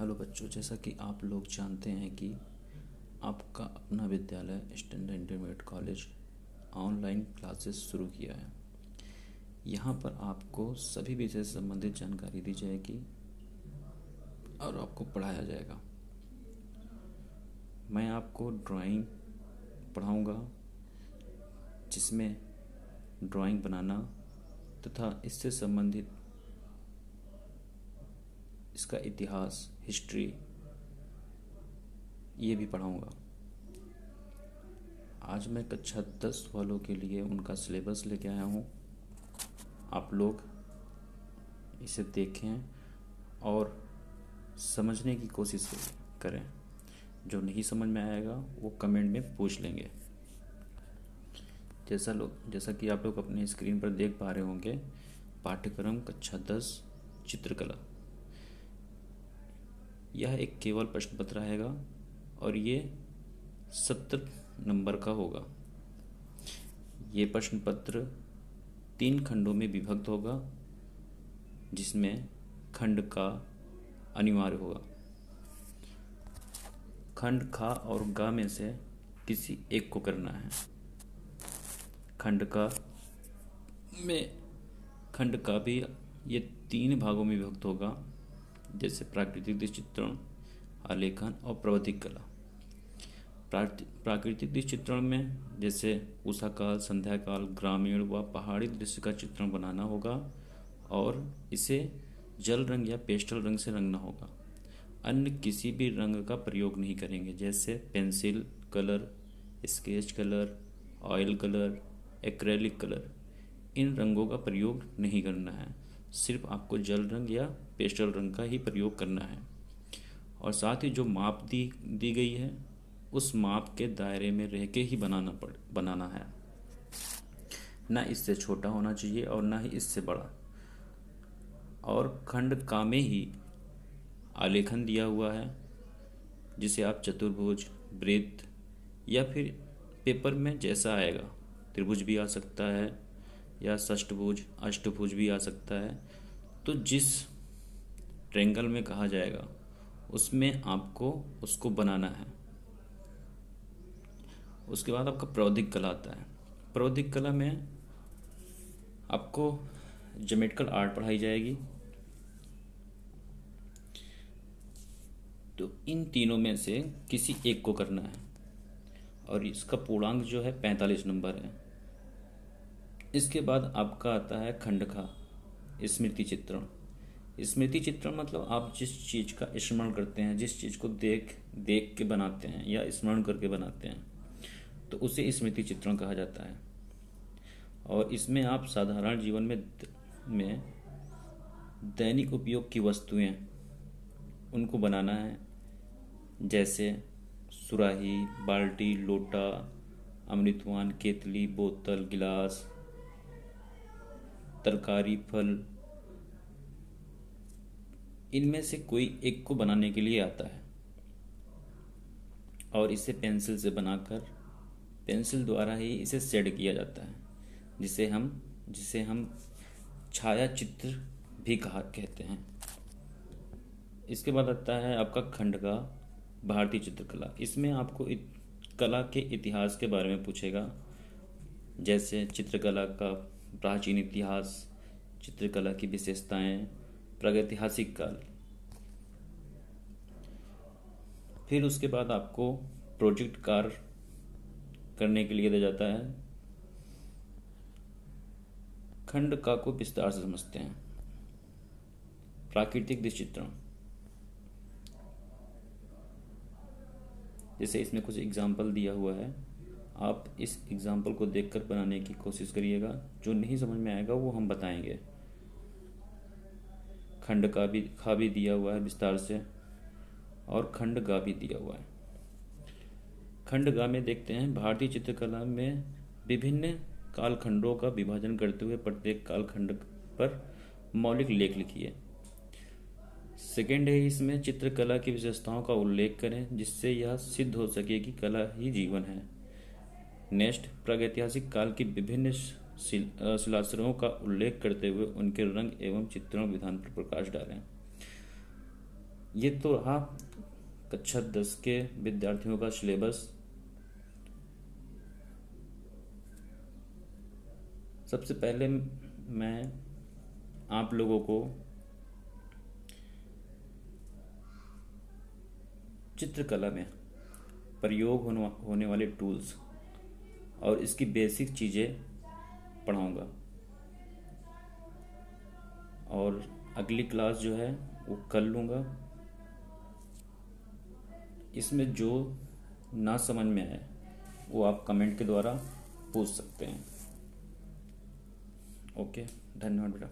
Hello बच्चों, जैसा कि आप लोग जानते हैं कि आपका अपना विद्यालय standard intermediate college online classes शुरू किया है। यहाँ पर आपको सभी विषय से संबंधित जानकारी दी जाएगी और आपको पढ़ाया जाएगा। मैं आपको ड्राइंग पढ़ाऊँगा, जिसमें ड्राइंग बनाना तथा इससे संबंधित इसका इतिहास, हिस्ट्री, ये भी पढ़ाऊँगा। आज मैं कक्षा 10 वालों के लिए उनका सिलेबस लेके आया हूँ। आप लोग इसे देखें और समझने की कोशिश करें। जो नहीं समझ में आएगा वो कमेंट में पूछ लेंगे। जैसा कि आप लोग अपने स्क्रीन पर देख पा रहे होंगे, पाठ्यक्रम कक्षा 10 चित्रकला। यह एक केवल प्रश्न पत्र रहेगा और ये 70 नंबर का होगा। ये प्रश्न पत्र 3 खंडों में विभक्त होगा, जिसमें खंड का अनिवार्य होगा। खंड खा और गा में से किसी एक को करना है। खंड का भी ये 3 भागों में विभक्त होगा, जैसे प्राकृतिक दृश्य चित्रण, आलेखन और प्रवधिक कला। प्राकृतिक दृश्य चित्रण में जैसे उषा काल, संध्या काल, ग्रामीण व पहाड़ी दृश्य का चित्रण बनाना होगा और इसे जल रंग या पेस्टल रंग से रंगना होगा। अन्य किसी भी रंग का प्रयोग नहीं करेंगे, जैसे pencil colour, sketch colour, oil colour, acrylic colour. इन रंगों का प्रयोग नहीं करना है। सिर्फ आपको जल रंग या पेस्टल रंग का ही प्रयोग करना है। और साथ ही जो माप दी गई है, उस माप के दायरे में रह के ही बनाना है। ना इससे छोटा होना चाहिए और ना ही इससे बड़ा। और खंड का में ही आलेखन दिया हुआ है, जिसे आप चतुर्भुज, वृत्त या फिर पेपर में जैसा आएगा, त्रिभुज भी आ सकता है या षष्ठभुज, अष्टभुज भी आ सकता है। तो जिस ट्रायंगल में कहा जाएगा उसमें आपको उसको बनाना है। उसके बाद आपका प्रौद्योगिक कला आता है। प्रौद्योगिक कला में आपको ज्योमेट्रिकल आर्ट पढ़ाई जाएगी। तो इन तीनों में से किसी एक को करना है और इसका पूर्णांक जो है 45 नंबर है। इसके बाद आपका आता है खंड खा, स्मृति चित्रण। स्मृति चित्रण मतलब आप जिस चीज़ का स्मरण करते हैं, जिस चीज़ को देख के बनाते हैं या स्मरण करके बनाते हैं, तो उसे स्मृति चित्रण कहा जाता है। और इसमें आप साधारण जीवन में दैनिक उपयोग की वस्तुएं उनको बनाना है, जैसे सुराही, बाल्टी, लोटा, अमृतवान, केतली, बोतल, गिलास, तरकारी, फल। इनमें से कोई एक को बनाने के लिए आता है और इसे पेंसिल से बनाकर पेंसिल द्वारा ही इसे शेड किया जाता है, जिसे हम छाया चित्र भी कहते हैं। इसके बाद आता है आपका खंड का भारतीय चित्रकला। इसमें आपको कला के इतिहास के बारे में पूछेगा, जैसे चित्रकला का प्राचीन इतिहास, चित्रकला की विशेषताएं, प्रागैतिहासिक काल। फिर उसके बाद आपको प्रोजेक्ट कार्य करने के लिए दिया जाता है। खंड का को विस्तार से समझते हैं। प्राकृतिक दृश्य चित्रण, जैसे इसमें कुछ एग्जाम्पल दिया हुआ है, आप इस एग्जाम्पल को देखकर बनाने की कोशिश करिएगा। जो नहीं समझ में आएगा वो हम बताएंगे। खंड का भी खा भी दिया हुआ है विस्तार से, और खंड गा भी दिया हुआ है। खंड गा में देखते हैं, भारतीय चित्रकला में विभिन्न कालखंडों का विभाजन करते हुए प्रत्येक कालखंड पर मौलिक लेख लिखिए। सेकेंड है, इसमें चित्रकला की विशेषताओं का उल्लेख करें, जिससे यह सिद्ध हो सके कि कला ही जीवन है। नेक्स्ट, प्रागैतिहासिक काल की विभिन्न शिलाश्रयों का उल्लेख करते हुए उनके रंग एवं चित्रण विधान पर प्रकाश डालें। ये तो रहा कक्षा 10 के विद्यार्थियों का सिलेबस। सबसे पहले मैं आप लोगों को चित्रकला में प्रयोग होने वाले टूल्स और इसकी बेसिक चीज़ें पढ़ाऊंगा, और अगली क्लास जो है वो कर लूँगा। इसमें जो ना समझ में आए वो आप कमेंट के द्वारा पूछ सकते हैं। ओके, धन्यवाद बेटा।